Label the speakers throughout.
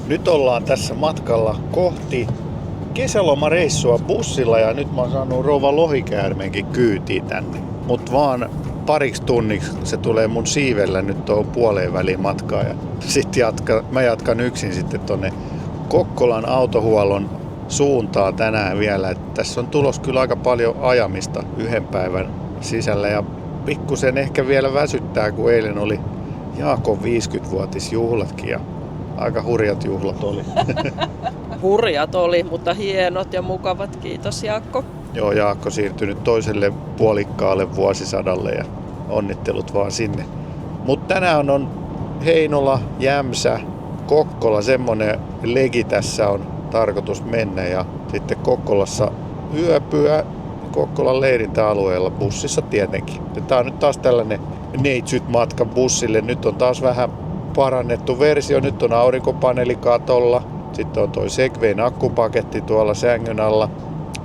Speaker 1: Nyt ollaan tässä matkalla kohti kesälomareissua bussilla ja nyt mä oon saanut rouva lohikäärmeenkin kyytiin tänne. Mut vaan pariksi tunniksi se tulee mun siivellä, nyt on puoleen väliin matkaa ja sit mä jatkan yksin sitten tonne Kokkolan autohuollon suuntaan tänään vielä. Et tässä on tulos kyllä aika paljon ajamista yhden päivän sisällä ja pikkusen ehkä vielä väsyttää, kun eilen oli Jaakon 50-vuotisjuhlatkin ja aika hurjat juhlat oli.
Speaker 2: Hurjat oli, mutta hienot ja mukavat. Kiitos Jaakko.
Speaker 1: Joo, Jaakko siirtyi nyt toiselle puolikkaalle vuosisadalle ja onnittelut vaan sinne. Mutta tänään on Heinola, Jämsä, Kokkola, semmonen legi tässä on tarkoitus mennä ja sitten Kokkolassa yöpyä Kokkolan leirintäalueella bussissa tietenkin. Tämä on nyt taas tällainen neitsyt matka bussille. Nyt on taas vähän parannettu versio. Nyt on aurinkopaneeli katolla. Sitten on toi Segwayn akkupaketti tuolla sängyn alla.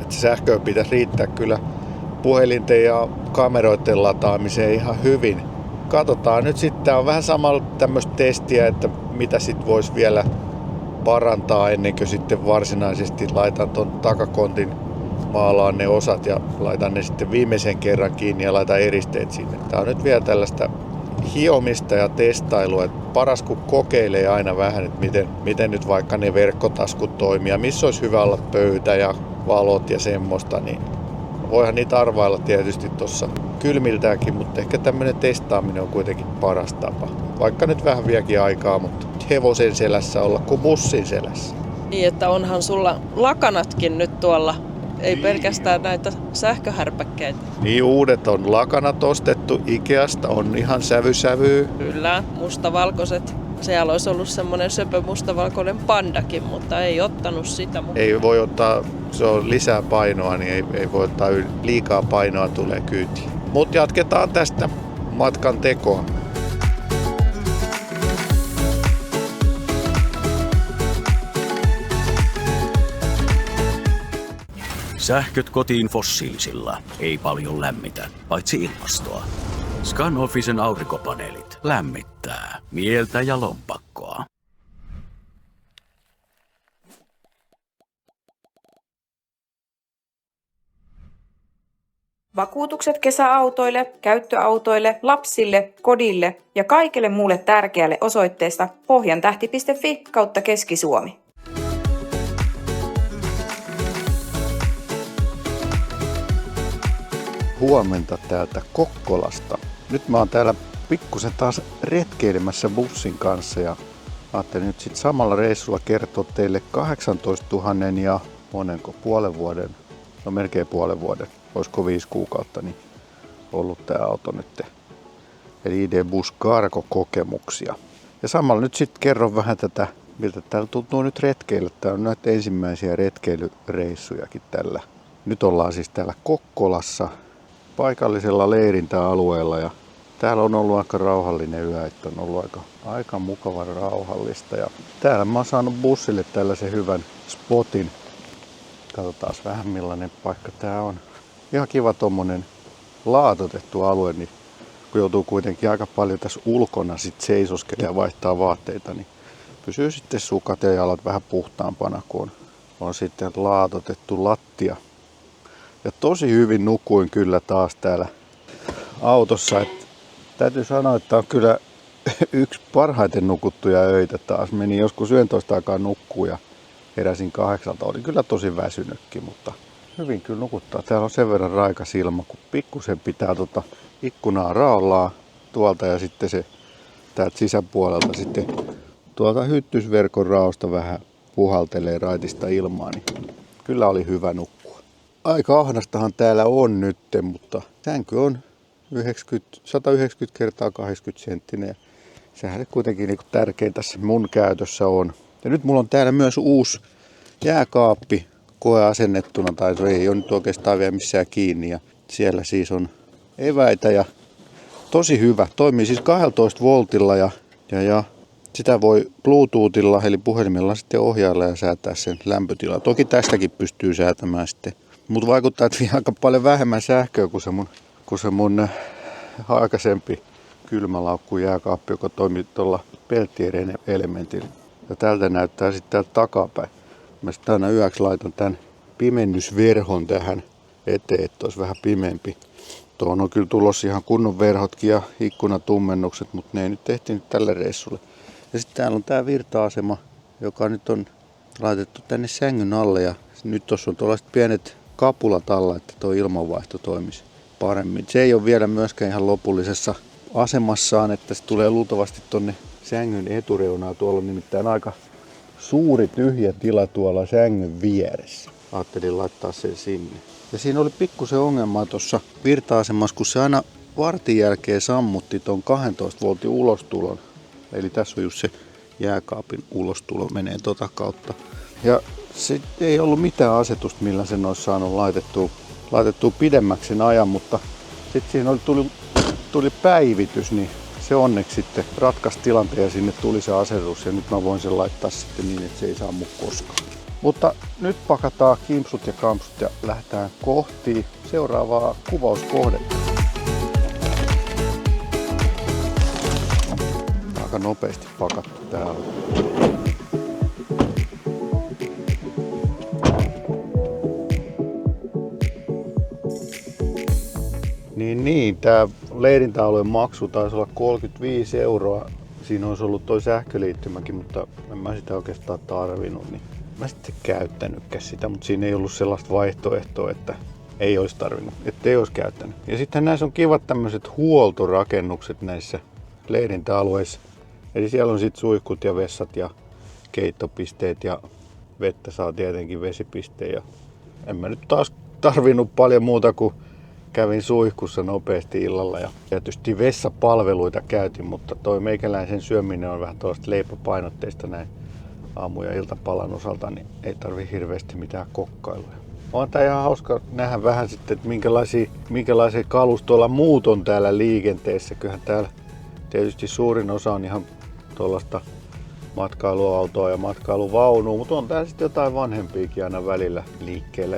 Speaker 1: Että sähköä pitäisi riittää kyllä puhelinten ja kameroiden lataamiseen ihan hyvin. Katsotaan nyt sitten. Tää on vähän samalla tämmöistä testiä, että mitä sit voisi vielä parantaa ennen kuin sitten varsinaisesti laitan ton takakontin, maalaan ne osat ja laitan ne sitten viimeisen kerran kiinni ja laitan eristeet sinne. Tää on nyt vielä tällaista hiomista ja testailua. Paras kun kokeilee aina vähän, että miten nyt vaikka ne verkkotaskut toimii ja missä olisi hyvä olla pöytä ja valot ja semmoista, niin voihan niitä arvailla tietysti tuossa kylmiltäänkin, mutta ehkä tämmöinen testaaminen on kuitenkin paras tapa. Vaikka nyt vähän viekin aikaa, mutta hevosen selässä olla kuin bussin selässä.
Speaker 2: Niin, että onhan sulla lakanatkin nyt tuolla. Ei pelkästään näitä sähköhärpäkkeitä.
Speaker 1: Niin, uudet on lakanat ostettu Ikeasta, on ihan sävysävyä.
Speaker 2: Kyllä, mustavalkoiset. Siellä olisi ollut semmoinen söpö mustavalkoinen pandakin, mutta ei ottanut sitä.
Speaker 1: Ei voi ottaa, se on lisää painoa, niin ei voi ottaa liikaa painoa tulee kyytiin. Mutta jatketaan tästä matkan tekoa.
Speaker 3: Sähköt kotiin fossiilisilla. Ei paljon lämmitä, paitsi ilmastoa. Scanofficen aurinkopaneelit lämmittää mieltä ja lompakkoa.
Speaker 4: Vakuutukset kesäautoille, käyttöautoille, lapsille, kodille ja kaikille muulle tärkeälle osoitteesta pohjantähti.fi/Keski-Suomi.
Speaker 1: Huomenta täältä Kokkolasta. Nyt mä oon täällä pikkusen taas retkeilemässä bussin kanssa ja ajattelin nyt sit samalla reissulla kertoa teille 18 000 ja puolen vuoden, no melkein puolen vuoden, olisiko 5 kuukautta, niin ollut tää auto nyt. Eli ID Bus Cargo-kokemuksia. Ja samalla nyt sit kerron vähän tätä, miltä täällä tuntuu nyt retkeillä. Tää on näitä ensimmäisiä retkeilyreissujakin tällä. Nyt ollaan siis täällä Kokkolassa paikallisella leirintäalueella ja täällä on ollut aika rauhallinen yö, että on ollut aika mukava rauhallista ja täällä mä oon saanut bussille tällaisen hyvän spotin. Katsotaan vähän millainen paikka tää on. Ihan kiva tommonen laatotettu alue, niin kun joutuu kuitenkin aika paljon tässä ulkona sit seisoskelemaan ja vaihtaa vaatteita, niin pysyy sitten sukat ja jalat vähän puhtaampana, kun on sitten laatotettu lattia. Ja tosi hyvin nukuin kyllä taas täällä autossa. Täytyy sanoa, että on kyllä yksi parhaiten nukuttuja öitä taas. Meni joskus 11 aikaa nukkuu ja heräsin 8. Olin kyllä tosi väsynytkin, mutta hyvin kyllä nukuttaa. Täällä on sen verran raikas ilma, kun pikkusen pitää ikkunaa raollaa tuolta ja sitten se täältä sisäpuolelta sitten tuolta hyttysverkon raosta vähän puhaltelee raitista ilmaa, niin kyllä oli hyvä nukkua. Aika ahdastahan täällä on nyt, mutta sänky on 190 kertaa 80 senttinen. Sehän kuitenkin niin tärkein tässä mun käytössä on. Ja nyt mulla on täällä myös uusi jääkaappi koeasennettuna, tai se ei ole nyt oikeastaan vielä missään kiinni. Ja siellä siis on eväitä ja tosi hyvä. Toimii siis 12 voltilla ja sitä voi Bluetoothilla eli puhelimella sitten ohjailla ja säätää sen lämpötilaa. Toki tästäkin pystyy säätämään sitten. Mutta vaikuttaa, että vie aika paljon vähemmän sähköä kuin se mun aikaisempi kylmälaukku jääkaappi, joka toimii tuolla pelttielementillä. Ja tältä näyttää sitten täältä takapäin. Mä sitten aina yöksi laitan tämän pimennysverhon tähän eteen, että olisi vähän pimeämpi. Tuohon on kyllä tulossa ihan kunnon verhotkin ja ikkunatummennukset, mutta ne ei nyt ehtinyt tälle reissulle. Ja sitten täällä on tää virta-asema, joka nyt on laitettu tänne sängyn alle. Ja nyt tuossa on tuollaiset pienet kapulat alla, että tuo ilmanvaihto toimisi paremmin. Se ei ole vielä myöskään ihan lopullisessa asemassaan, että se tulee luultavasti tonne sängyn etureunaan. Tuolla on nimittäin aika suuri tyhjä tila tuolla sängyn vieressä. Ajattelin laittaa sen sinne. Ja siinä oli pikkusen ongelmaa tuossa virta-asemassa, kun se aina vartin jälkeen sammutti ton 12 voltin ulostulon. Eli tässä on just se jääkaapin ulostulo menee tota kautta. Ja se ei ollut mitään asetusta, millä sen olisi saanut laitettua pidemmäksi sen ajan, mutta sitten siinä tuli päivitys, niin se onneksi sitten ratkaisi tilanteen ja sinne tuli se asetus ja nyt mä voin sen laittaa sitten niin, että se ei sammu koskaan. Mutta nyt pakataan kimpsut ja kampsut ja lähdetään kohti seuraavaa kuvauskohdetta. Aika nopeasti pakattu täällä. Niin, tää leirintäalueen maksu taisi olla 35 €. Siinä olisi ollut toi sähköliittymäkin, mutta en mä sitä oikeastaan tarvinnut, niin mä sitten käyttänytkään sitä, mutta siinä ei ollut sellaista vaihtoehtoa, että ei olisi tarvinnut, että ei olisi käyttänyt. Ja sitten näissä on kivat tämmöiset huoltorakennukset näissä leirintäalueissa. Eli siellä on sitten suihkut ja vessat ja keittopisteet ja vettä saa tietenkin vesipisteen. Ja en mä nyt taas tarvinnut paljon muuta kuin kävin suihkussa nopeasti illalla ja tietysti vessapalveluita käytin, mutta toi meikäläisen syöminen on vähän tuollaista leipäpainotteista näin aamu- ja iltapalan osalta, niin ei tarvi hirveästi mitään kokkailuja. On tää ihan hauska nähdä vähän sitten, että minkälaisia kalustoilla muut on täällä liikenteessä. Kyllähän täällä tietysti suurin osa on ihan tuollaista matkailuautoa ja matkailuvaunua, mutta on täällä sitten jotain vanhempiakin aina välillä liikkeellä,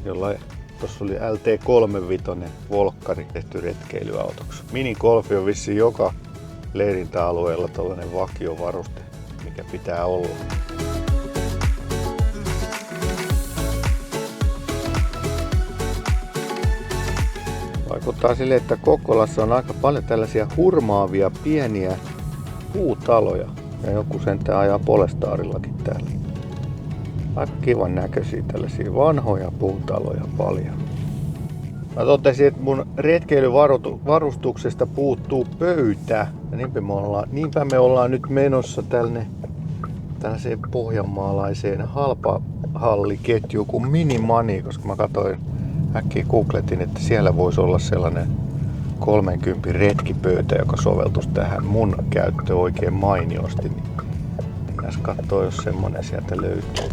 Speaker 1: jollain tuossa oli LT35 volkkari tehty retkeilyautoksi. Minigolfi on vissiin joka leirintäalueella tällainen vakiovaruste, mikä pitää olla. Vaikuttaa sille, että Kokkolassa on aika paljon tällaisia hurmaavia pieniä puutaloja. Ja joku sentään ajaa Polestaarillakin täällä. Aika kivan näköisiä tällaisia vanhoja puutaloja paljon. Mä totesin, että mun retkeilyvarustuksesta puuttuu pöytä. Ja niinpä me ollaan nyt menossa tällaiseen pohjanmaalaiseen halpahalliketjuun kuin Minimani, koska mä katsoin äkkiä googletin, että siellä voisi olla sellainen 30 retkipöytä, joka soveltuisi tähän mun käyttöön oikein mainiosti. Niin pitäisi katsoa, jos semmonen sieltä löytyy.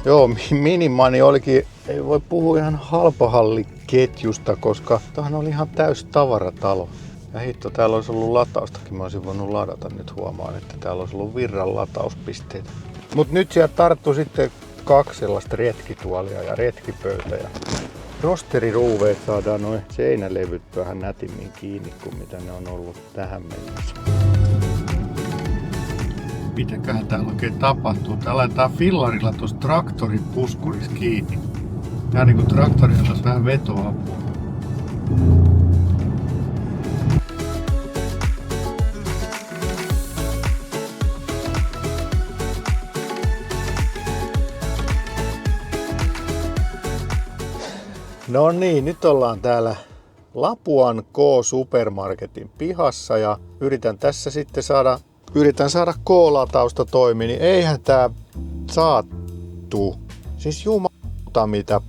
Speaker 1: Joo, Minimani olikin, ei voi puhua ihan halpahalliketjusta, koska tämähän oli ihan täys tavaratalo. Ja hitto, täällä olisi ollut lataustakin, mä olisin voinut ladata nyt, huomaan, että täällä olisi ollut virran latauspisteitä. Mut nyt sieltä tarttui sitten 2 sellaista retkituolia ja retkipöytä ja rosteriruuveet saadaan noin seinälevyt vähän nätimmin kiinni kuin mitä ne on ollut tähän mennessä. Mitäköhän täällä oikein tapahtuu? Täällä laitetaan fillarilla tuossa traktorin puskurissa kiinni. Tää niinku traktorilla taas vähän vetoapua. No niin, nyt ollaan täällä Lapuan K-supermarketin pihassa ja yritän tässä sitten saada K-latausta toimii, niin eihän tää saattu. Siis jumalauta mitä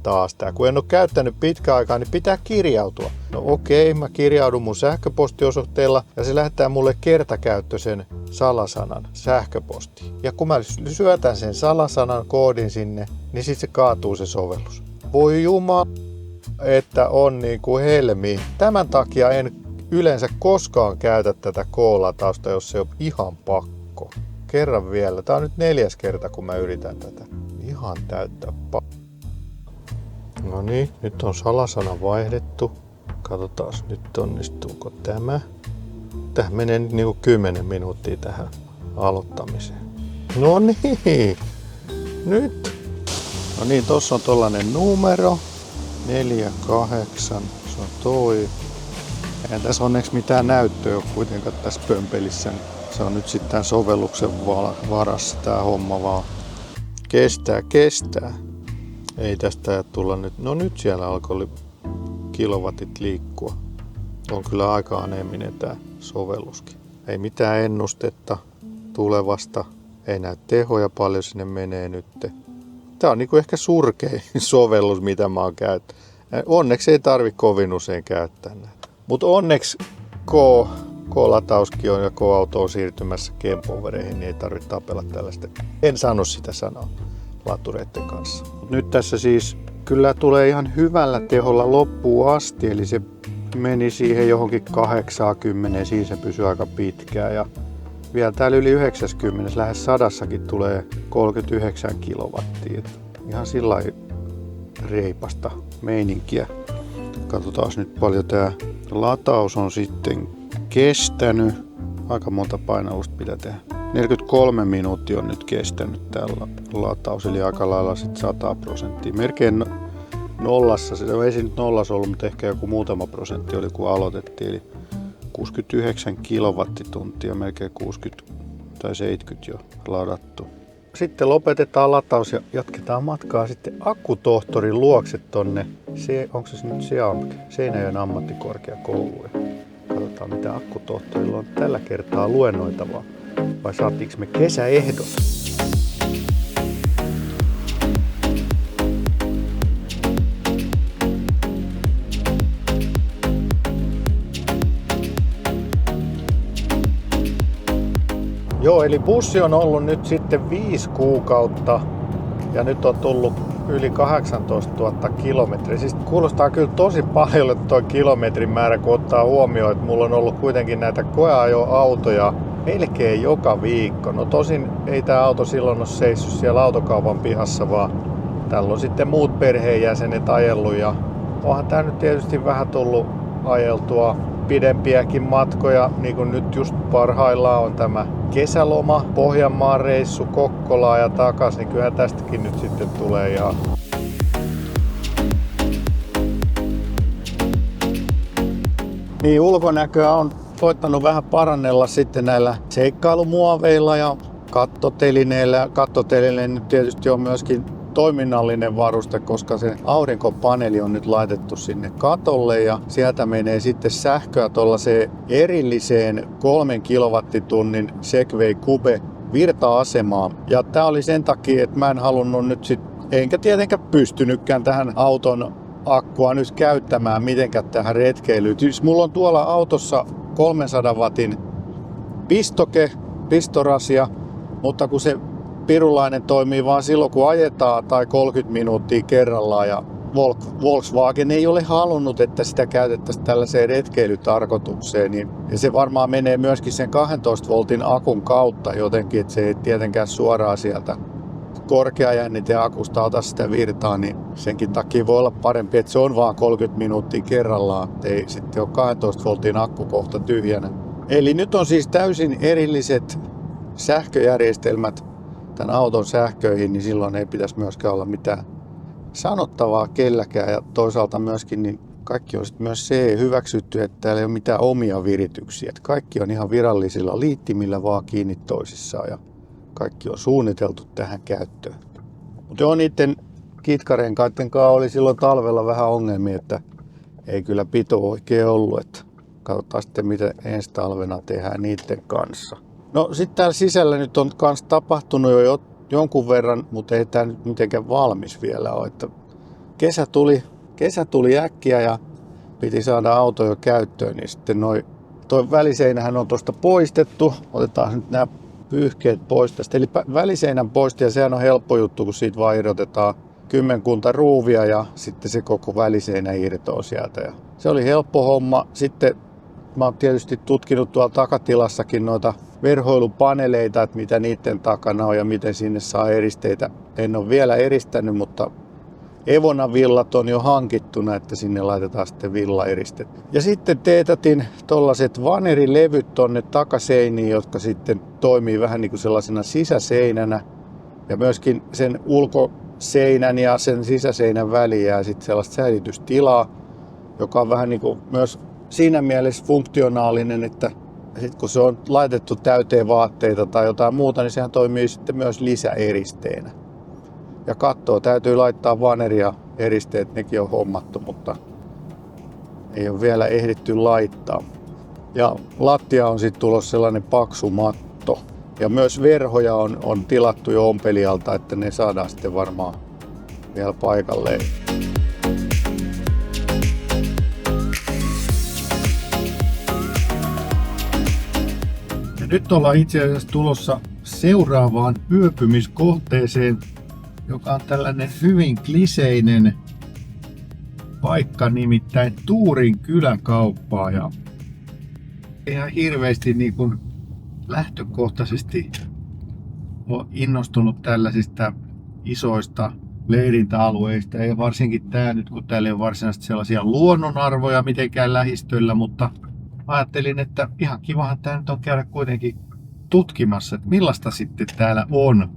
Speaker 1: taas tää. Kun en oo käyttänyt pitkään aikaa, niin pitää kirjautua. No okei, mä kirjaudun mun sähköpostiosoitteella ja se lähettää mulle kertakäyttöisen salasanan sähköpostiin. Ja kun mä syötän sen salasanan koodin sinne, niin sit se kaatuu se sovellus. Voi jumala, että on niinku helmi. Tämän takia en yleensä koskaan käytä tätä K-latausta, jos se on ihan pakko. Kerran vielä. Tää on nyt 4. kerta, kun mä yritän tätä. Ihan täyttä No niin, nyt on salasana vaihdettu. Katsotaan nyt onnistuuko tämä. Tähän menee nyt niinku 10 minuuttia tähän aloittamiseen. No niin, nyt. No niin, tossa on tollanen numero. 48, se on toi. Eihän tässä onneksi mitään näyttöä ole kuitenkaan tässä pömpelissä. Se on nyt sitten tämän sovelluksen varassa tää homma vaan. Kestää. Ei tästä tulla nyt. No nyt siellä alkoi kilowatit liikkua. On kyllä aika aneeminen tää sovelluskin. Ei mitään ennustetta tulevasta. Ei näy tehoja paljon sinne menee nyt. Tää on niinku ehkä surkein sovellus mitä mä oon käyttänyt. Onneksi ei tarvi kovin usein käyttää näitä. Mutta onneksi K-latauskin on ja K-auto on siirtymässä Kempovereihin, niin ei tarvitse tapella tällaista. En sano sitä sanoa latureiden kanssa. Mut nyt tässä siis kyllä tulee ihan hyvällä teholla loppuun asti, eli se meni siihen johonkin 80, siinä se pysyy aika pitkään. Ja vielä täällä yli 90, lähes 100 tulee 39 kilowattia. Ihan sillä reipasta meininkiä. Katsotaan nyt paljon tää lataus on sitten kestänyt. Aika monta painallusta pitää tehdä. 43 minuuttia on nyt kestänyt täällä lataus, eli aika lailla sitten 100%. Melkein nollassa, se ei se nyt nollassa ollut, mutta ehkä joku muutama prosentti oli kun aloitettiin. Eli 69 kilowattituntia, melkein 60 tai 70 jo ladattu. Sitten lopetetaan lataus ja jatketaan matkaa sitten akkutohtorin luokse tonne, onko se nyt Seinäjoen ammattikorkeakouluun. Katsotaan mitä akkutohtorilla on tällä kertaa luennoitavaa. Vai saatiinko me kesäehdot? Joo, eli bussi on ollut nyt sitten 5 kuukautta ja nyt on tullut yli 18 000 kilometriä. Siis kuulostaa kyllä tosi paljon tuo kilometrin määrä, kun ottaa huomioon, että mulla on ollut kuitenkin näitä koeajoautoja melkein joka viikko. No tosin ei tämä auto silloin ole seissyt siellä autokaupan pihassa, vaan täällä on sitten muut perheenjäsenet ajellut ja onhan tää nyt tietysti vähän tullut ajeltua pidempiäkin matkoja, niin kuin nyt just parhaillaan on tämä kesäloma, Pohjanmaan reissu, Kokkolaan ja takas, niin kyllähän tästäkin nyt sitten tulee ja niin ulkonäköä on koittanut vähän parannella sitten näillä seikkailumuoveilla ja kattotelineillä. Kattotelineillä nyt tietysti on myöskin toiminnallinen varuste, koska se aurinkopaneeli on nyt laitettu sinne katolle ja sieltä menee sitten sähköä tuollaiseen erilliseen 3 kilowattitunnin Segway Cube virta-asemaan. Ja tää oli sen takia, että mä en halunnut nyt enkä tietenkään pystynytkään tähän auton akkua nyt käyttämään mitenkään tähän retkeilyyn. Siis mulla on tuolla autossa 300 wattin pistorasia, mutta kun se pirulainen toimii vaan silloin kun ajetaan tai 30 minuuttia kerrallaan ja Volkswagen ei ole halunnut, että sitä käytettäisiin tällaiseen retkeilytarkoitukseen. Niin, ja se varmaan menee myöskin sen 12 voltin akun kautta jotenkin, että se ei tietenkään suoraan sieltä korkeajänniteakusta ota sitä virtaa, niin senkin takia voi olla parempi, että se on vaan 30 minuuttia kerrallaan, ei sitten ole 12 voltin akku kohta tyhjänä. Eli nyt on siis täysin erilliset sähköjärjestelmät tämän auton sähköihin, niin silloin ei pitäisi myöskään olla mitään sanottavaa kelläkään. Ja toisaalta myöskin niin kaikki on sitten myös se hyväksytty, että täällä ei ole mitään omia virityksiä. Että kaikki on ihan virallisilla liittimillä vaan kiinni toisissaan ja kaikki on suunniteltu tähän käyttöön. Mutta joo, niiden kitkarenkaiden kanssa oli silloin talvella vähän ongelmia, että ei kyllä pito oikein ollut. Että katsotaan sitten mitä ensi talvena tehdään niiden kanssa. No sitten täällä sisällä nyt on kans tapahtunut jo jonkun verran, mutta ei tää nyt mitenkään valmis vielä ole. Että kesä tuli äkkiä ja piti saada auto jo käyttöön, niin sitten toi väliseinähän on tuosta poistettu. Otetaan nyt nämä pyyhkeet pois tästä. Eli väliseinän poisti ja sehän on helppo juttu, kun siitä vaan irrotetaan kymmenkunta ruuvia ja sitten se koko väliseinä irtoaa sieltä. Ja se oli helppo homma. Sitten mä oon tietysti tutkinut tuolla takatilassakin noita verhoilupaneeleita, että mitä niiden takana on ja miten sinne saa eristeitä. En ole vielä eristänyt, mutta Evona-villat on jo hankittuna, että sinne laitetaan sitten villaeristet. Ja sitten teetätin tollaset vanerilevyt tonne takaseiniin, jotka sitten toimii vähän niin kuin sellaisena sisäseinänä. Ja myöskin sen ulkoseinän ja sen sisäseinän väliin jää sitten sellaista säilytystilaa, joka on vähän niin kuin myös siinä mielessä funktionaalinen, että sitten kun se on laitettu täyteen vaatteita tai jotain muuta, niin sehän toimii sitten myös lisäeristeenä. Ja kattoa täytyy laittaa vaneria eristeet, nekin on hommattu, mutta ei ole vielä ehditty laittaa. Ja lattia on sitten tulossa sellainen paksu matto. Ja myös verhoja on tilattu jo ompelijalta, että ne saadaan sitten varmaan vielä paikalleen. Ja nyt ollaan itse asiassa tulossa seuraavaan yöpymiskohteeseen, joka on tällainen hyvin kliseinen paikka, nimittäin Tuurin kyläkauppaa. Ja ihan hirveästi niin kuin lähtökohtaisesti olen innostunut tällaisista isoista leirintäalueista. Ja varsinkin tämä nyt, kun täällä ei ole varsinaisesti sellaisia luonnonarvoja mitenkään lähistöllä, mutta ajattelin, että ihan kivahan tämä nyt on käydä kuitenkin tutkimassa, että millaista sitten täällä on.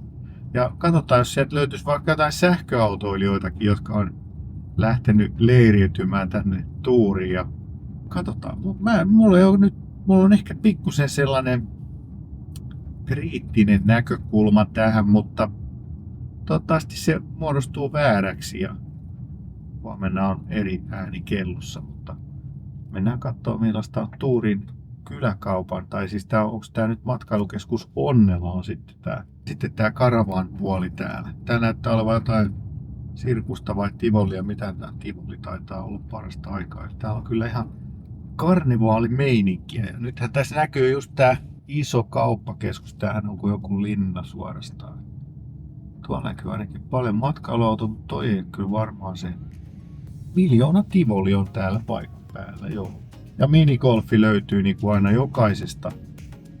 Speaker 1: Ja katsotaan, jos sieltä löytyisi vaikka jotain sähköautoilijoitakin, jotka on lähtenyt leiriytymään tänne Tuuriin. Ja katsotaan, mulla on ehkä pikkusen sellainen kriittinen näkökulma tähän, mutta toivottavasti se muodostuu vääräksi ja huomenna on eri ääni kellossa, mutta mennään katsomaan millaista on Tuurin kyläkaupan, tai siis onko tämä nyt matkailukeskus Onnela on sitten tää Karavan puoli täällä. Tää näyttää olevan jotain sirkusta vai Tivolia, mitä tämä Tivoli taitaa olla parasta aikaa. Täällä on kyllä ihan karnivaalimeininkiä. Ja nythän tässä näkyy just tää iso kauppakeskus. Tämähän on kuin joku linna suorastaan. Tuolla näkyy ainakin paljon matkailuauto, mutta toi ei kyllä varmaan se. Miljoona Tivoli on täällä paikan päällä, joo. Ja minigolfi löytyy niin kuin aina jokaisesta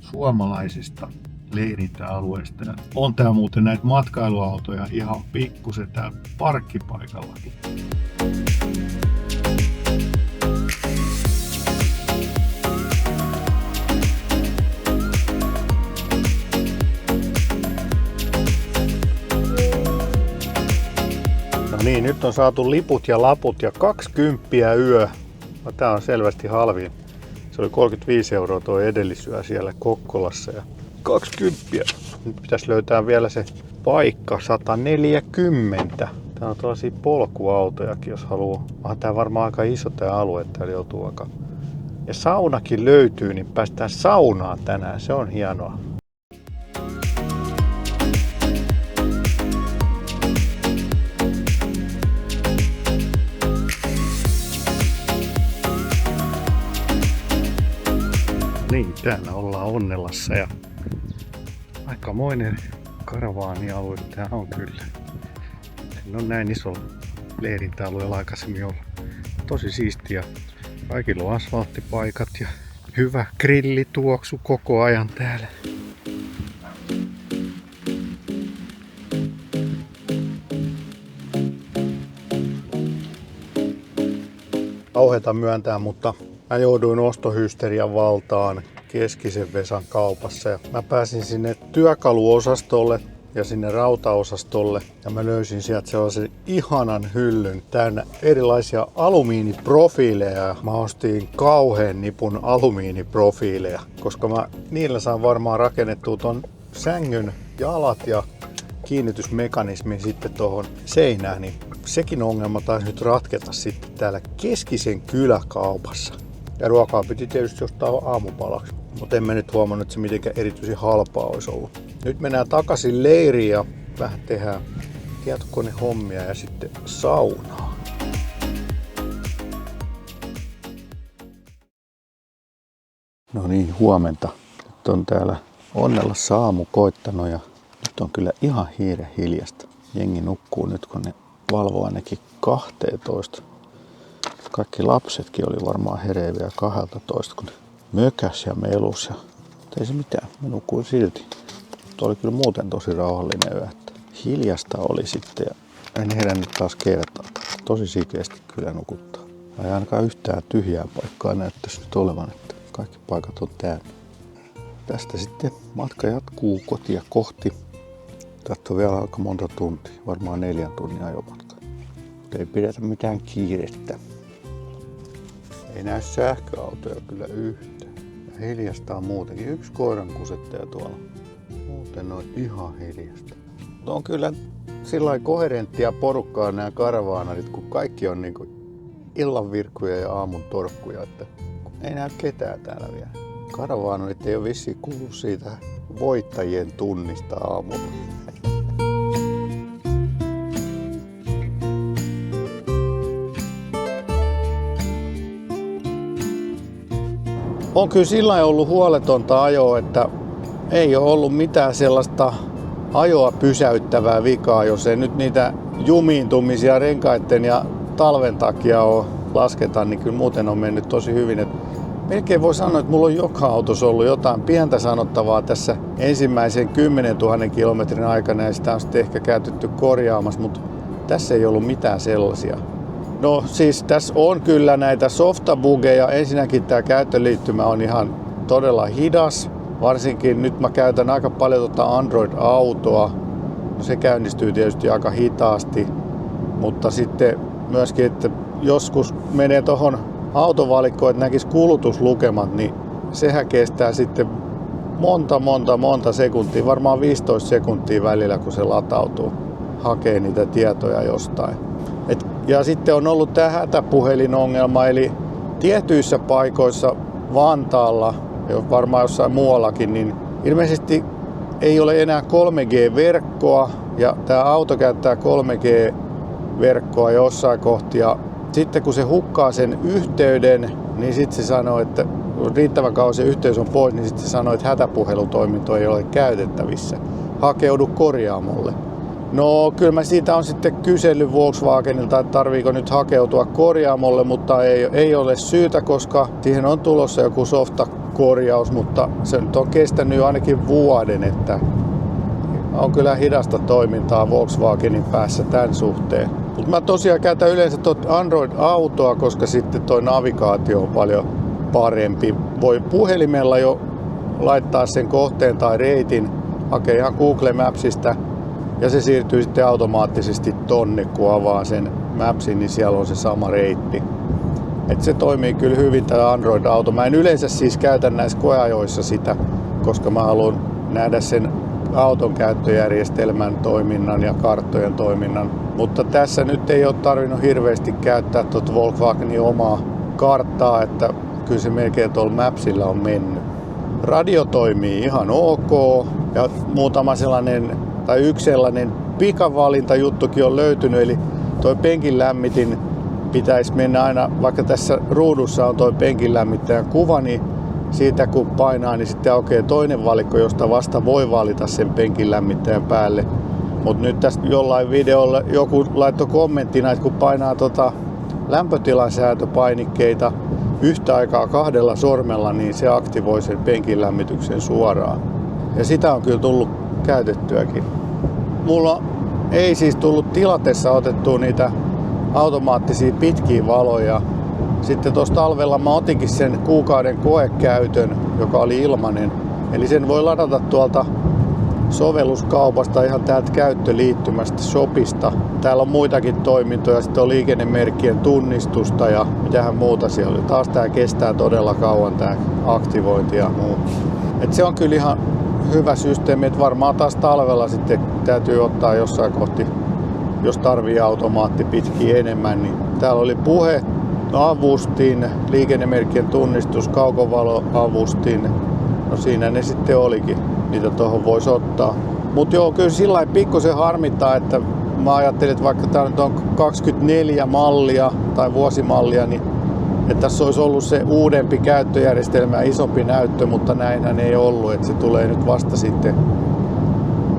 Speaker 1: suomalaisesta leirintäalueesta. Ja on tää muuten näitä matkailuautoja ihan pikkusen täällä parkkipaikallakin. No niin, nyt on saatu liput ja laput ja 20 yö. No, tää on selvästi halvin. Se oli 35 € tuo edellisyö siellä Kokkolassa ja 20. Nyt pitäisi löytää vielä se paikka 140. Tää on tällaisia polkuautojakin, jos haluaa. Tää varmaan aika iso tää alue, täällä joutuu aika. Ja saunakin löytyy, niin päästään saunaan tänään. Se on hienoa. Niin, täällä ollaan Onnelassa ja aikamoinen karavaanialue tää on kyllä. En ole näin iso leirintäalueella aikaisemmin ollut. Tosi siistiä. Kaikilla on asfalttipaikat ja hyvä grillituoksu koko ajan täällä. Kauheeta myöntää, mutta mä jouduin ostohysterian valtaan Keskisen Vesan kaupassa ja mä pääsin sinne työkaluosastolle ja sinne rautaosastolle ja mä löysin sieltä sellaisen ihanan hyllyn täynnä erilaisia alumiiniprofiileja ja mä ostin kauhean nipun alumiiniprofiileja, koska niillä saan varmaan rakennettua ton sängyn jalat ja kiinnitysmekanismin sitten tuohon seinään, niin sekin ongelma taisi nyt ratketa sitten täällä Keskisen kyläkaupassa. Ja ruokaa piti tietysti ostaa aamupalaksi, mutta en mä nyt huomannut, että se mitenkään erityisen halpaa olisi ollut. Nyt mennään takaisin leiriin ja vähän tehdään tietokonehommia ja sitten saunaa. No niin, huomenta. Nyt on täällä Onnelassa aamu koittanut ja nyt on kyllä ihan hiiren hiljasta. Jengi nukkuu nyt, kun ne valvoo ainakin 12. Kaikki lapsetkin oli varmaan hereviä 12, kun ne mökäs ja melus. Ja ei se mitään, me nukkuin silti. Tuo oli kyllä muuten tosi rauhallinen yö. Että hiljasta oli sitten ja En herännyt taas kertaalta. Tosi sikeästi kyllä nukuttaa. Ei ainakaan yhtään tyhjää paikkaa näyttäisi nyt olevan, että kaikki paikat on täynnä. Tästä sitten matka jatkuu kotia kohti. Tästä on vielä aika monta tuntia, varmaan 4 tunnin ajomatka. Ei pidetä mitään kiirettä. Ei näy sähköautoja kyllä yhtään. Ja hiljasta on muutenkin. Yksi koiran kusettaja tuolla. Muuten on ihan hiljasta. Mutta on kyllä sillain koherenttia porukkaa nämä karavaanarit, kun kaikki on niinku illanvirkkuja ja aamun torkkuja. Että ei näy ketään täällä vielä. Karavaanarit ei ole vissiin kuullut siitä voittajien tunnista aamulla. On kyllä sillä ollut huoletonta ajoa, että ei ole ollut mitään sellaista ajoa pysäyttävää vikaa, jos ei nyt niitä jumiintumisia renkaiden ja talven takia ole lasketa, niin kyllä muuten on mennyt tosi hyvin. Et melkein voi sanoa, että mulla on joka autossa ollut jotain pientä sanottavaa tässä ensimmäisen 10 000 kilometrin aikana ja sitä on sitten ehkä käytetty korjaamassa, mutta tässä ei ollut mitään sellaisia. No siis tässä on kyllä näitä softabugeja. Ensinnäkin tämä käyttöliittymä on ihan todella hidas. Varsinkin nyt mä käytän aika paljon Android-autoa. Se käynnistyy tietysti aika hitaasti. Mutta sitten myöskin, että joskus menee tuohon autovalikkoon, että näkisi kulutuslukemat, niin sehän kestää sitten monta sekuntia. Varmaan 15 sekuntia välillä, kun se latautuu. Hakee niitä tietoja jostain. Ja sitten on ollut tämä hätäpuhelinongelma, eli tietyissä paikoissa Vantaalla, ja varmaan jossain muuallakin, niin ilmeisesti ei ole enää 3G-verkkoa, ja tämä auto käyttää 3G-verkkoa jossain kohtia. Sitten kun se hukkaa sen yhteyden, niin sitten se sanoo, että riittävän kauan se yhteys on pois, niin sitten se sanoo, että hätäpuhelutoiminto ei ole käytettävissä. Hakeudu korjaamolle. No kyllä mä siitä on sitten kysellyt Volkswagenilta, että tarviiko nyt hakeutua korjaamolle, mutta ei ole syytä, koska siihen on tulossa joku softakorjaus, mutta se nyt on kestänyt ainakin vuoden, että on kyllä hidasta toimintaa Volkswagenin päässä tämän suhteen. Mutta mä tosiaan käytän yleensä Android-autoa, koska sitten toi navigaatio on paljon parempi. Voi puhelimella jo laittaa sen kohteen tai reitin, hakee ihan Google Mapsista. Ja se siirtyy sitten automaattisesti tonne, kun avaa sen Mapsin, niin siellä on se sama reitti. Et se toimii kyllä hyvin tämä Android-auto. Mä en yleensä siis käytä näissä koeajoissa sitä, koska mä haluan nähdä sen auton käyttöjärjestelmän toiminnan ja karttojen toiminnan. Mutta tässä nyt ei ole tarvinnut hirveästi käyttää tuota Volkswagenin omaa karttaa, että kyllä se melkein tuolla Mapsilla on mennyt. Radio toimii ihan ok ja muutama sellainen tai yksi sellainen pikavalintajuttukin on löytynyt, eli toi penkin lämmitin pitäisi mennä aina, vaikka tässä ruudussa on toi penkin lämmittäjän kuva, niin siitä kun painaa, niin sitten aukeaa toinen valikko, josta vasta voi valita sen penkin lämmittäjän päälle. Mutta nyt tästä jollain videolla joku laittoi kommenttina, että kun painaa lämpötilan säätöpainikkeita yhtä aikaa 2 sormella, niin se aktivoi sen penkin lämmityksen suoraan. Ja sitä on kyllä tullut käytettyäkin. Mulla ei siis tullut tilatessa otettua niitä automaattisia pitkiä valoja. Sitten tuossa talvella mä otinkin sen kuukauden koekäytön, joka oli ilmainen. Eli sen voi ladata tuolta sovelluskaupasta ihan täältä käyttöliittymästä Shopista. Täällä on muitakin toimintoja, sitten on liikennemerkkien tunnistusta ja mitähän muuta siellä oli. Taas tää kestää todella kauan tää aktivointi ja muu. Et se on kyllä ihan hyvä systeemi, että varmaan taas talvella sitten täytyy ottaa jossain kohti, jos tarvii automaatti pitkiä enemmän. Niin täällä oli puhe, avustin, liikennemerkkien tunnistus, kaukovaloavustin. No siinä ne sitten olikin, niitä tuohon voisi ottaa. Mutta joo, kyllä sillä lailla pikkusen harmittaa, että mä ajattelin, että vaikka tää nyt on 24 mallia tai vuosimallia, niin että tässä olisi ollut se uudempi käyttöjärjestelmä ja isompi näyttö, mutta näinhän ei ollut. Että se tulee nyt vasta sitten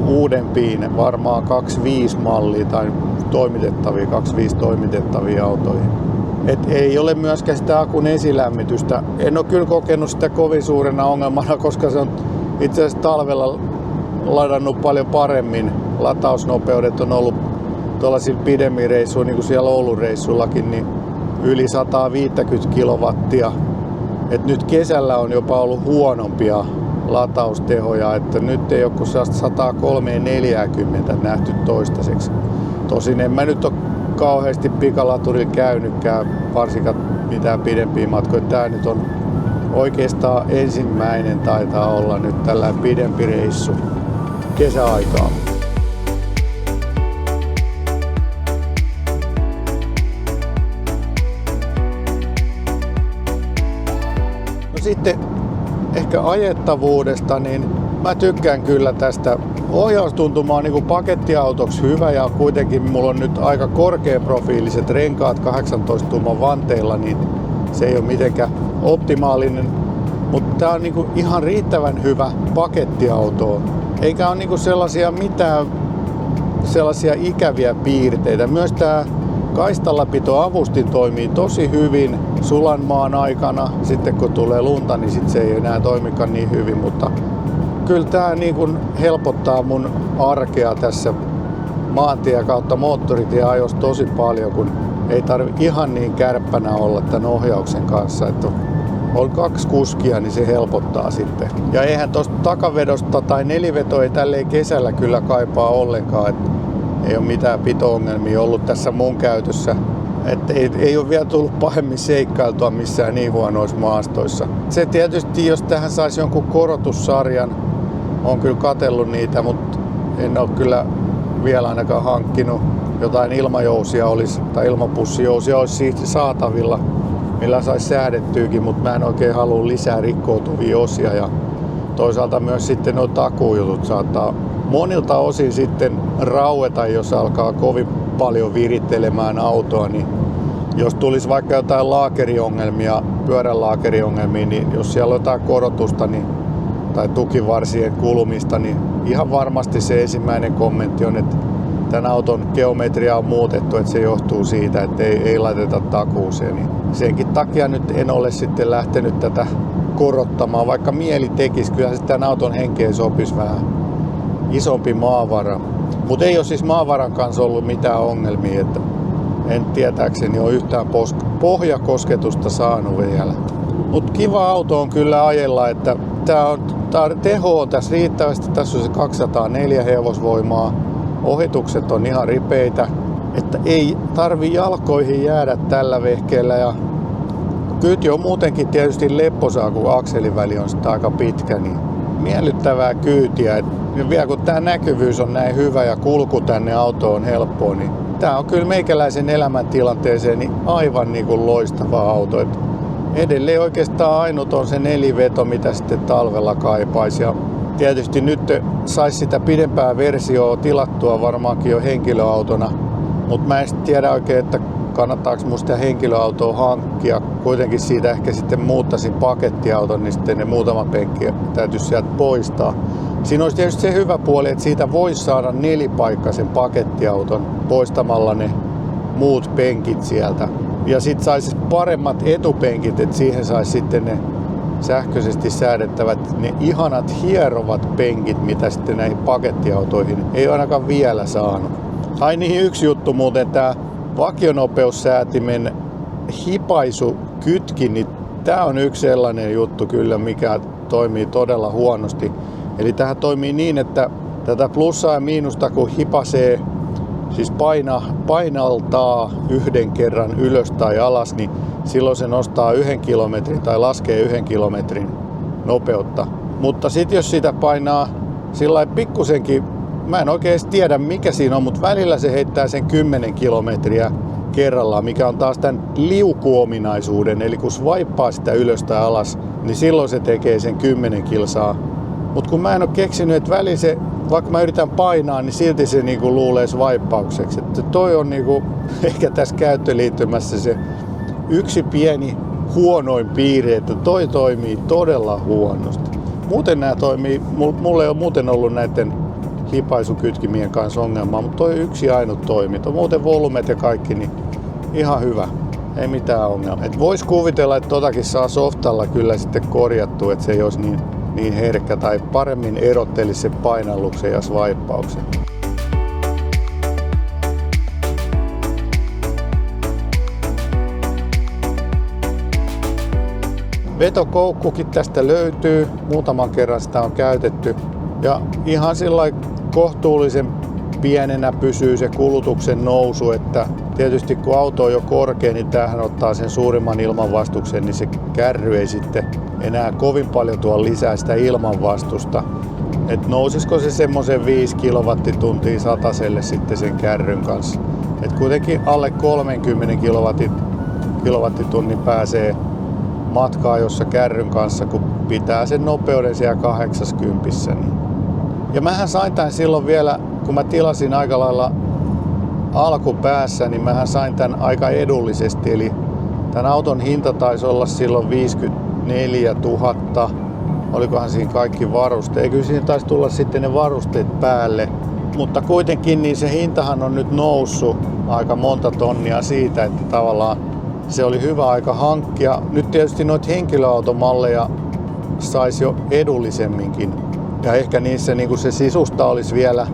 Speaker 1: uudempiin, varmaan 25 mallia tai 25 toimitettavia autoja. Et ei ole myöskään sitä akun esilämmitystä. En ole kyllä kokenut sitä kovin suurena ongelmana, koska se on itse asiassa talvella ladannut paljon paremmin. Latausnopeudet on ollut tuollaisilla pidemmin reissuilla, niin kuin siellä Oulun reissullakin, niin yli 150 kilowattia. Et nyt kesällä on jopa ollut huonompia lataustehoja, että nyt ei ole kuin 130-40 nähty toistaiseksi. Tosin en mä nyt ole kauheasti pikalaturilla käynytkään, varsinkaan mitään pidempiä matkoja. Tää nyt on oikeastaan ensimmäinen taitaa olla nyt tällainen pidempi reissu kesäaikaa. Sitten ehkä ajettavuudesta, niin mä tykkään kyllä tästä. Ohjaustuntuma on niin pakettiautoksi hyvä ja kuitenkin mulla on nyt aika korkeaprofiiliset renkaat 18 tuuman vanteilla, niin se ei ole mitenkään optimaalinen. Mutta tää on niin ihan riittävän hyvä pakettiauto. Eikä ole niin sellaisia ikäviä piirteitä. Myös tää kaistallapitoavustin toimii tosi hyvin sulan maan aikana. Sitten kun tulee lunta, niin sit se ei enää toimikaan niin hyvin, mutta kyllä tää niin kuin helpottaa mun arkea tässä maantie kautta moottoritieajossa tosi paljon, kun ei tarvitse ihan niin kärppänä olla tämän ohjauksen kanssa. Että on 2 kuskia, niin se helpottaa sitten. Ja eihän tosta takavedosta tai neliveto ei tälleen kesällä kyllä kaipaa ollenkaan. Että ei ole mitään pito-ongelmia ollut tässä mun käytössä. Että ei ole vielä tullut pahemmin seikkailtua missään niin huonoissa maastoissa. Se tietysti, jos tähän saisi jonkun korotussarjan, on kyllä katsellut niitä, mutta en ole kyllä vielä ainakaan hankkinut. Jotain ilmajousia olisi, tai ilmapussijousia olisi siitä saatavilla, millä saisi säädettyykin, mutta mä en oikein halua lisää rikkoutuvia osia. Ja toisaalta myös sitten nuo takuujutut saattaa monilta osin sitten raueta, jos alkaa kovin paljon virittelemään autoa, niin jos tulisi vaikka jotain laakeriongelmia, pyörälaakeriongelmia, niin jos siellä on jotain korotusta tai tukivarsien kulumista, niin ihan varmasti se ensimmäinen kommentti on, että tämän auton geometria on muutettu, että se johtuu siitä, että ei laiteta takuuseen. Niin senkin takia nyt en ole sitten lähtenyt tätä korottamaan, vaikka mieli tekisi. Kyllä se tämän auton henkeen sopisi vähän isompi maavara. Mutta ei ole siis maavaran kanssa ollut mitään ongelmia, että en tietääkseni ole yhtään pohjakosketusta saanut vielä. Mutta kiva auto on kyllä ajella, että teho on tässä riittävästi. Tässä on se 204 hevosvoimaa. Ohitukset on ihan ripeitä, että ei tarvi jalkoihin jäädä tällä vehkeellä. Ja kyyti on muutenkin tietysti lepposaa, kun akselin väli on sitä aika pitkä, niin miellyttävää kyytiä. Ja vielä kun tämä näkyvyys on näin hyvä ja kulku tänne autoon on helppoa, niin tämä on kyllä meikäläisen elämäntilanteeseen niin aivan niin kuin loistava auto. Et edelleen oikeastaan ainut on se neliveto, mitä sitten talvella kaipaisi. Ja tietysti nyt saisi sitä pidempää versioa tilattua varmaankin jo henkilöautona, mutta mä en tiedä oikein, että kannattaako musta henkilöautoa hankkia. Kuitenkin siitä ehkä sitten muuttaisin pakettiauton, niin sitten ne muutama penkki täytyisi sieltä poistaa. Siinä olisi tietysti se hyvä puoli, että siitä voisi saada nelipaikkaisen pakettiauton poistamalla ne muut penkit sieltä. Ja sitten saisi paremmat etupenkit, että siihen saisi sitten ne sähköisesti säädettävät, ne ihanat hierovat penkit, mitä sitten näihin pakettiautoihin ei ainakaan vielä saanut. Ai niin, yksi juttu muuten, tämä vakionopeussäätimen hipaisukytki, niin tämä on yksi sellainen juttu kyllä, mikä toimii todella huonosti. Eli tähän toimii niin, että tätä plussaa ja miinusta kun hipasee, siis painaltaa yhden kerran ylös tai alas, niin silloin se nostaa 1 kilometrin tai laskee 1 kilometrin nopeutta. Mutta sitten jos sitä painaa sillä pikkusenkin, mä en oikein tiedä mikä siinä on, mutta välillä se heittää sen 10 kilometriä kerrallaan, mikä on taas tämän liukuominaisuuden. Eli kun swipaa sitä ylös tai alas, niin silloin se tekee sen 10 kilsaa. Mutta kun mä en ole keksinyt, että välillä se, vaikka mä yritän painaa, niin silti se niinku luulee swipeaukseksi. Että toi on niinku ehkä tässä käyttöliittymässä se yksi pieni huonoin piirre, että toi toimii todella huonosti. Muuten nämä toimii, mulla ei ole muuten ollut näiden hipaisukytkimien kanssa ongelmaa, mutta toi yksi ainut toimii. Muuten volumet ja kaikki, niin ihan hyvä. Ei mitään ongelmaa. Et vois kuvitella, että totakin saa softalla kyllä sitten korjattua, että se ei olisi niin herkkä tai paremmin erottelisi sen painalluksen ja swipeauksen. Vetokoukkukin tästä löytyy, muutaman kerran sitä on käytetty ja ihan sillä kohtuullisen pienenä pysyy se kulutuksen nousu, että tietysti kun auto on jo korkea, niin tämähän ottaa sen suurimman ilmanvastuksen, niin se kärry ei sitten enää kovin paljon tuo lisää sitä ilmanvastusta. Et nousisiko se semmoisen 5 kilowattituntia sataselle sitten sen kärryn kanssa. Et kuitenkin alle 30 kilowattitunnin pääsee matkaa jossa kärryn kanssa, kun pitää sen nopeuden siellä 80. Niin. Ja mähän sain tän silloin vielä, kun mä tilasin aika lailla alkupäässä, niin mähän sain tän aika edullisesti. Eli tän auton hinta taisi olla silloin 54 000. Olikohan siinä kaikki varusteet? Kyllä siinä taisi tulla sitten ne varusteet päälle. Mutta kuitenkin niin se hintahan on nyt noussut aika monta tonnia siitä, että tavallaan se oli hyvä aika hankkia. Nyt tietysti noita henkilöautomalleja saisi jo edullisemminkin. Ja ehkä niissä niin se sisusta olisi vielä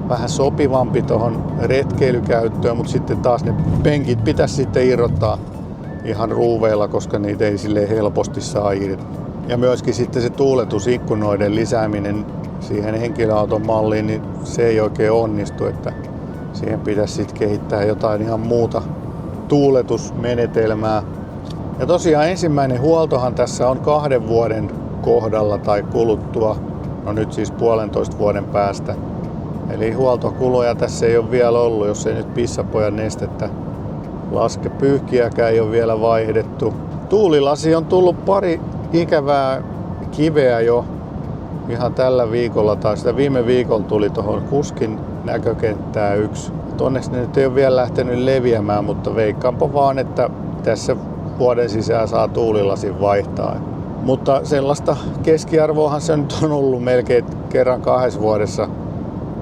Speaker 1: vähän sopivampi tuohon retkeilykäyttöön, mutta sitten taas ne penkit pitäisi sitten irrottaa ihan ruuveilla, koska niitä ei silleen helposti saa irti. Ja myöskin sitten se tuuletusikkunoiden lisääminen siihen henkilöauton malliin, niin se ei oikein onnistu, että siihen pitäisi sitten kehittää jotain ihan muuta tuuletusmenetelmää. Ja tosiaan ensimmäinen huoltohan tässä on 2 vuoden kohdalla tai kuluttua, no nyt siis 1,5 vuoden päästä. Eli huoltokuluja tässä ei ole vielä ollut, jos ei nyt pissapojan nestettä laske. Pyyhkiäkään ei ole vielä vaihdettu. Tuulilasi on tullut pari ikävää kiveä jo ihan tällä viikolla, tai sitä viime viikolla tuli tuohon kuskin näkökenttään 1. Onneksi ne nyt ei ole vielä lähtenyt leviämään, mutta veikkaanpa vaan, että tässä vuoden sisään saa tuulilasin vaihtaa. Mutta sellaista keskiarvoahan se nyt on ollut melkein kerran 2 vuodessa.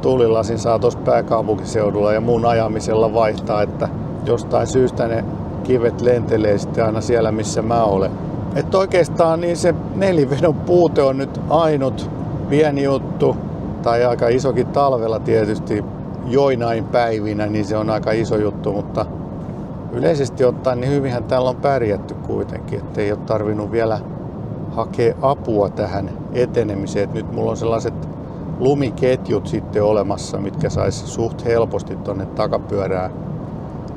Speaker 1: Tuulilasin saa tuossa pääkaupunkiseudulla ja muun ajamisella vaihtaa, että jostain syystä ne kivet lentelee sitten aina siellä, missä mä olen. Että oikeastaan niin se nelivedon puute on nyt ainut pieni juttu, tai aika isokin talvella tietysti joinain päivinä, niin se on aika iso juttu, mutta yleisesti ottaen niin hyvinhän täällä on pärjätty kuitenkin, ettei ole tarvinnut vielä hakea apua tähän etenemiseen. Et nyt mulla on sellaiset lumiketjut sitten olemassa, mitkä sais suht helposti tonne takapyörään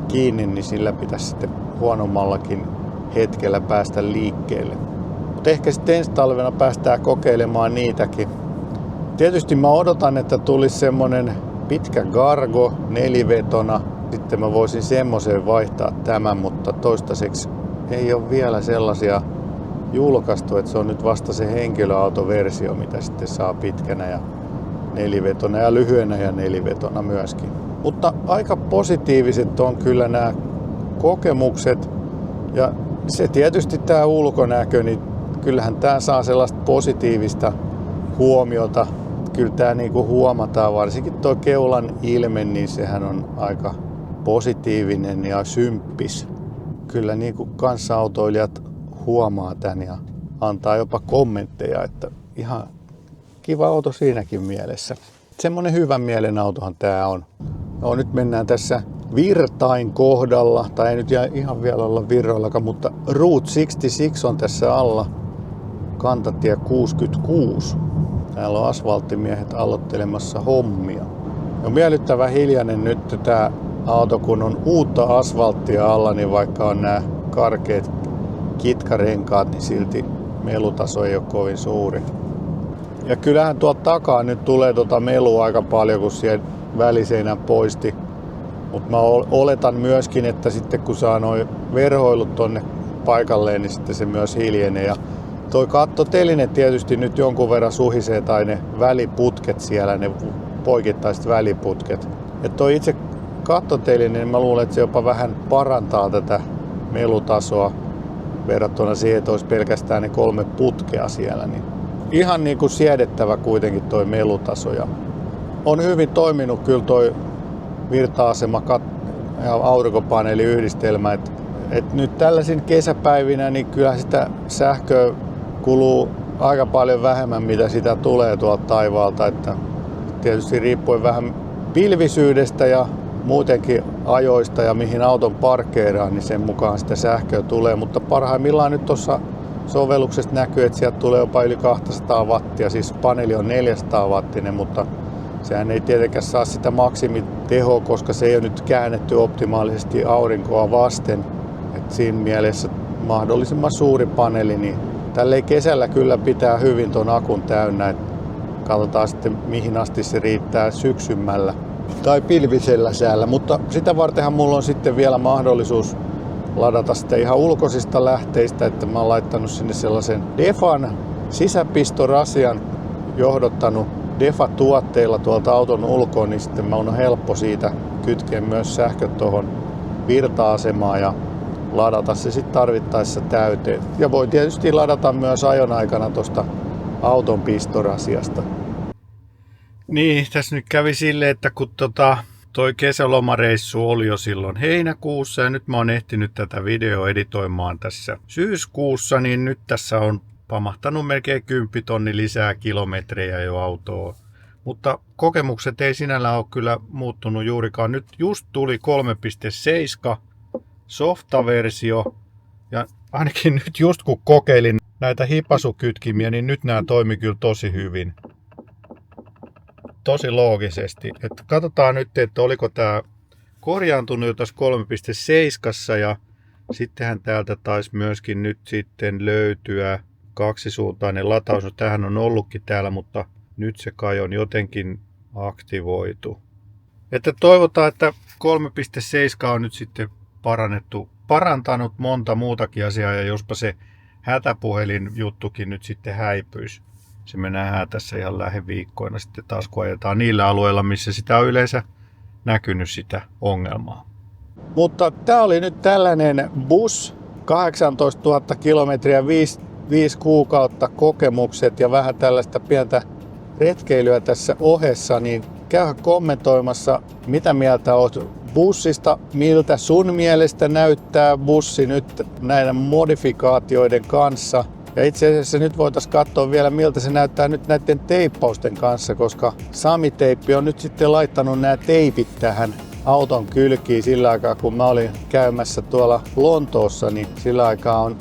Speaker 1: kiinni, niin sillä pitäisi sitten huonommallakin hetkellä päästä liikkeelle. Mutta ehkä sitten ensi talvena päästään kokeilemaan niitäkin. Tietysti mä odotan, että tulisi semmonen pitkä Gargo 4-vetona. Sitten mä voisin semmoiseen vaihtaa tämän, mutta toistaiseksi ei ole vielä sellaisia julkaistu, että se on nyt vasta se henkilöautoversio, mitä sitten saa pitkänä ja 4-vetona ja lyhyenä ja 4-vetona myöskin. Mutta aika positiiviset on kyllä nämä kokemukset ja se tietysti tämä ulkonäkö, niin kyllähän tämä saa sellaista positiivista huomiota. Kyllä tämä niinku huomataan, varsinkin tuo keulan ilme, niin sehän on aika positiivinen ja symppis. Kyllä niinku kanssaautoilijat huomaa tämän ja antaa jopa kommentteja, että ihan kiva auto siinäkin mielessä. Semmonen hyvän mielen autohan tää on. No, nyt mennään tässä Virtain kohdalla, tai ei nyt ihan vielä olla virroillakaan, mutta Route 66 on tässä alla, kantatie 66. Täällä on asfalttimiehet aloittelemassa hommia. On miellyttävän hiljainen nyt tää auto, kun on uutta asfalttia alla, niin vaikka on nämä karkeat kitkarenkaat, niin silti melutaso ei ole kovin suuri. Ja kyllähän tuolta takaa nyt tulee melua aika paljon, kun siellä väliseinän poisti. Mutta mä oletan myöskin, että sitten kun saa noin verhoilut tonne paikalleen, niin sitten se myös hiljenee. Ja toi kattoteline tietysti nyt jonkun verran suhisee, tai ne väliputket siellä, ne poikittaiset väliputket. Että toi itse kattoteline, niin mä luulen, että se jopa vähän parantaa tätä melutasoa verrattuna siihen, että olisi pelkästään ne 3 putkea siellä. Niin ihan niin kuin siedettävä kuitenkin toi melutaso. Ja on hyvin toiminut kyllä toi virta-asema ja aurinkopaneeliyhdistelmä. Et nyt tällaisin kesäpäivinä niin kyllä sitä sähköä kuluu aika paljon vähemmän, mitä sitä tulee tuolta taivaalta. Että tietysti riippuen vähän pilvisyydestä ja muutenkin ajoista ja mihin auton parkkeeraan, niin sen mukaan sitä sähköä tulee. Mutta parhaimmillaan nyt tuossa sovelluksesta näkyy, että sieltä tulee jopa yli 200 wattia, siis paneeli on 400 wattinen, mutta sehän ei tietenkään saa sitä maksimitehoa, koska se ei ole nyt käännetty optimaalisesti aurinkoa vasten. Et siinä mielessä mahdollisimman suuri paneeli, niin tälleen kesällä kyllä pitää hyvin ton akun täynnä. Et katsotaan sitten mihin asti se riittää syksymällä tai pilvisellä säällä, mutta sitä vartenhan mulla on sitten vielä mahdollisuus ladata sitä ihan ulkoisista lähteistä, että mä oon laittanut sinne sellaisen Defan sisäpistorasian, johdottanut Defa-tuotteilla tuolta auton ulkoon, niin sitten mä on helppo siitä kytkeä myös sähköt tuohon virta-asemaan ja ladata se sitten tarvittaessa täyteen. Ja voi tietysti ladata myös ajon aikana tuosta auton pistorasiasta. Niin, tässä nyt kävi silleen, että kun toi kesälomareissu oli jo silloin heinäkuussa ja nyt mä oon ehtinyt tätä videoa editoimaan tässä syyskuussa, niin nyt tässä on pamahtanut melkein 10 000 lisää kilometrejä jo autoa. Mutta kokemukset ei sinällään ole kyllä muuttunut juurikaan. Nyt just tuli 3.7 softaversio ja ainakin nyt just kun kokeilin näitä hipasukytkimiä, niin nyt nämä toimi kyllä tosi hyvin. Tosi loogisesti. Että katsotaan nyt, että oliko tämä korjaantunut jo tässä 3.7 ja sittenhän täältä taisi myöskin nyt sitten löytyä kaksisuuntainen lataus. No, tämähän on ollutkin täällä, mutta nyt se kai on jotenkin aktivoitu. Että toivotaan, että 3.7 on nyt sitten parantanut monta muutakin asiaa ja jospa se hätäpuhelin juttukin nyt sitten häipyisi. Se me nähdään tässä ihan lähiviikkoina sitten taas, kun ajetaan niillä alueilla, missä sitä on yleensä näkynyt sitä ongelmaa. Mutta tämä oli nyt tällainen bus, 18 000 kilometriä, 5 kuukautta kokemukset ja vähän tällaista pientä retkeilyä tässä ohessa, niin käy kommentoimassa, mitä mieltä olet bussista, miltä sun mielestä näyttää bussi nyt näiden modifikaatioiden kanssa. Ja itse asiassa nyt voitaisiin katsoa vielä, miltä se näyttää nyt näiden teippausten kanssa, koska Sami-teippi on nyt sitten laittanut nämä teipit tähän auton kylkiin sillä aikaa, kun mä olin käymässä tuolla Lontoossa, niin sillä aikaa on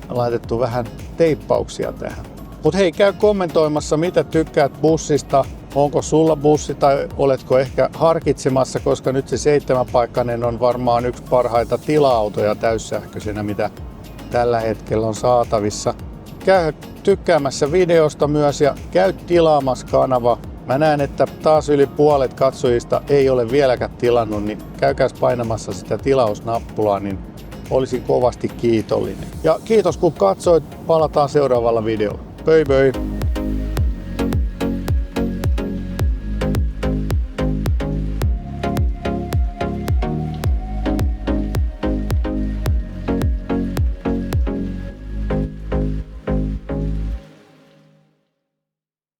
Speaker 1: laitettu vähän teippauksia tähän. Mutta hei, käy kommentoimassa, mitä tykkäät bussista, onko sulla bussi tai oletko ehkä harkitsemassa, koska nyt se 7-paikkainen on varmaan yksi parhaita tila-autoja täyssähköisenä, mitä tällä hetkellä on saatavissa. Käy tykkäämässä videosta myös ja käy tilaamassa kanava. Mä näen, että taas yli puolet katsojista ei ole vieläkään tilannut, niin käykääs painamassa sitä tilausnappulaa, niin olisin kovasti kiitollinen. Ja kiitos kun katsoit, palataan seuraavalla videolla. Pöi pöi!